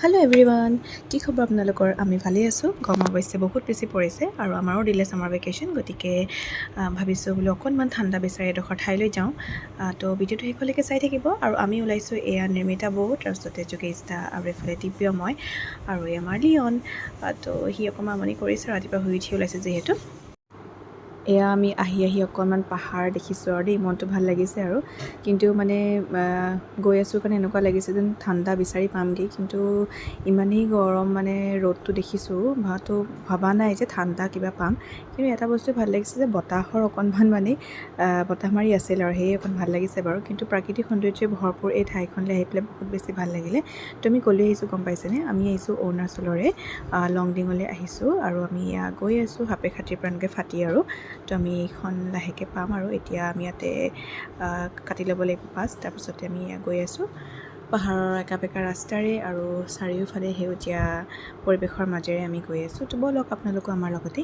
hello everyone কি খবৰ আপোনালোকৰ আমি ভালে আছো গৰম অৱশ্যে বহুত বেছি পৰিছে আৰু আমাৰো দিলে সামাৰ ভেকেশন গতিকে ভাবিছো বুলি অকনমান ঠাণ্ডা বিচাৰি এডোখৰ ঠাইলৈ যাওঁ তো ভিডিওটো শেষলৈকে চাই থাকিব আৰু আমি ওলাইছো এয়া নিৰ্মিতা বৌ তাৰপিছতে যোগেশদা আৰু এফালে দিব্য মই আৰু আমাৰ লিয়ন তো সি অকণমান আমনি কৰিছে ৰাতিপুৱা শুই উঠি ওলাইছে যিহেতু এয়া আমি আহি অকণমান পাহাৰ দেখিছোঁ আৰু দেই মনটো ভাল লাগিছে আৰু কিন্তু মানে গৈ আছোঁ কাৰণে এনেকুৱা লাগিছে যেন ঠাণ্ডা বিচাৰি পামগৈ কিন্তু ইমানেই গৰম মানে ৰ'দটো দেখিছোঁ তো ভবা নাই যে ঠাণ্ডা কিবা পাম কিন্তু এটা বস্তু ভাল লাগিছে যে বতাহৰ অকণমান মানে বতাহ মাৰি আছিল আৰু সেয়ে অকণ ভাল লাগিছে বাৰু কিন্তু প্ৰাকৃতিক সৌন্দৰ্যই ভৰপূৰ এই ঠাইখনলৈ আহি পেলাই বহুত বেছি ভাল লাগিলে তো আমি ক'লৈ আহিছোঁ গম পাইছেনে আমি আহিছোঁ অৰুণাচলৰে লংডিঙলৈ আহিছোঁ আৰু আমি এয়া গৈ আছোঁ সাপে খাতিৰ পৰা এনেকৈ ফাটি আৰু তো আমি এইখন লাহেকৈ পাম আৰু এতিয়া আমি ইয়াতে কাটি ল'ব লাগিব পাছ তাৰপিছতে আমি গৈ আছোঁ পাহাৰৰ একাবেকা ৰাস্তাৰে আৰু চাৰিওফালে সেউজীয়া পৰিৱেশৰ মাজেৰে আমি গৈ আছোঁ তো বলক আপোনালোকো আমাৰ লগতে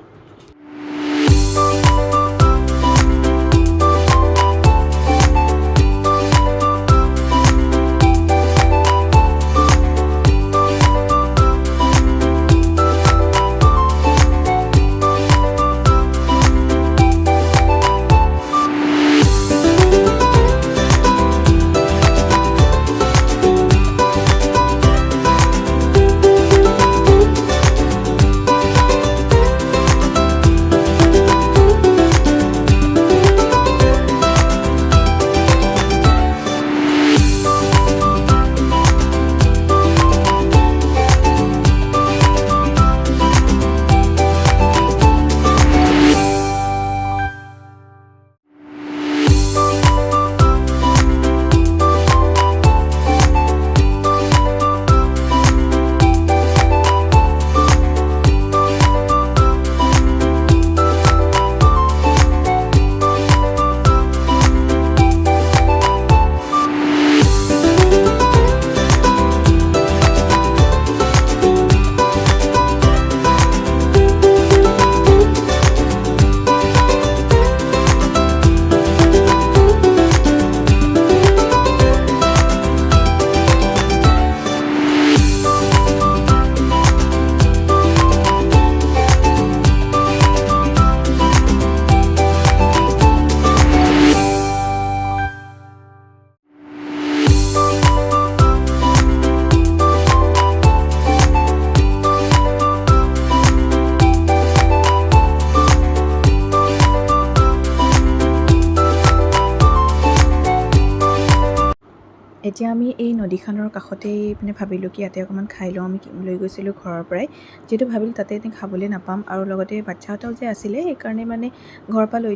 এতিয়া আমি এই নদীখনৰ কাষতেই মানে ভাবিলোঁ কি ইয়াতে অকণমান খাই লওঁ আমি লৈ গৈছিলোঁ ঘৰৰ পৰাই যিহেতু ভাবিলোঁ তাতে এনে খাবলৈ নাপাম আৰু লগতে বাচ্চাহঁতেও যে আছিলে সেইকাৰণে মানে ঘৰৰ পৰা লৈ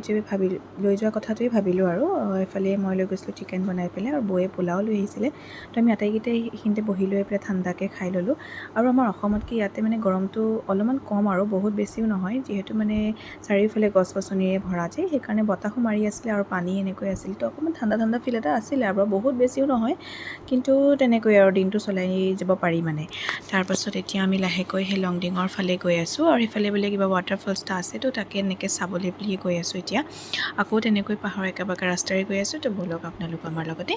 যোৱা কথাটোৱে ভাবিলোঁ আৰু এফালে মই লৈ গৈছিলোঁ চিকেন বনাই পেলাই আৰু বৌয়ে পোলাও লৈ আহিছিলে তো আমি আটাইকেইটাই এইখিনিতে বহি লৈ পেলাই ঠাণ্ডাকৈ খাই ল'লোঁ আৰু আমাৰ অসমতকৈ ইয়াতে মানে গৰমটো অলপমান কম আৰু বহুত বেছিও নহয় যিহেতু মানে চাৰিওফালে গছ গছনিৰে ভৰা যে সেইকাৰণে বতাহো মাৰি আছিলে আৰু পানী এনেকৈ আছিল তো অকণমান ঠাণ্ডা ফিল এটা আছিলে আৰু বহুত বেছিও নহয় কিন্তু তেনেকৈ আৰু দিনটো চলাই যাব পাৰি মানে তাৰপাছত এতিয়া আমি লাহেকৈ সেই লংডিঙৰ ফালে গৈ আছোঁ আৰু সেইফালে বোলে কিবা ৱাটাৰফলছ এটা আছে তো তাকে এনেকৈ চাবলৈ বুলি গৈ আছোঁ এতিয়া আকৌ তেনেকৈ পাহাৰৰ একাবেকা ৰাস্তাৰে গৈ আছোঁ তো বলক আপোনালোক আমাৰ লগতে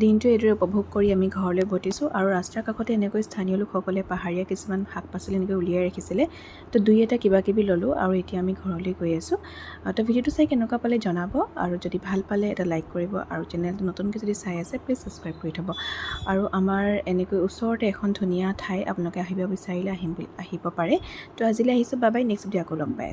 দিনটো এইদৰে উপভোগ কৰি আমি ঘৰলৈ উভতিছোঁ আৰু ৰাস্তাৰ কাষতে এনেকৈ স্থানীয় লোকসকলে পাহাৰীয়া কিছুমান শাক পাচলি এনেকৈ উলিয়াই ৰাখিছিলে তো দুই এটা কিবা কিবি ল'লোঁ আৰু এতিয়া আমি ঘৰলৈ গৈ আছোঁ তো ভিডিঅ'টো চাই কেনেকুৱা পালে জনাব আৰু যদি ভাল পালে এটা লাইক কৰিব আৰু চেনেলটো নতুনকৈ যদি চাই আছে প্লিজ ছাবস্ক্ৰাইব কৰি থ'ব আৰু আমাৰ এনেকৈ ওচৰতে এখন ধুনীয়া ঠাই আপোনালোকে আহিব বিচাৰিলে আহিব পাৰে তো আজিলৈ আহিছোঁ বাই বাই নেক্সট ভিডিঅ' আকৌ লগ পাই আছোঁ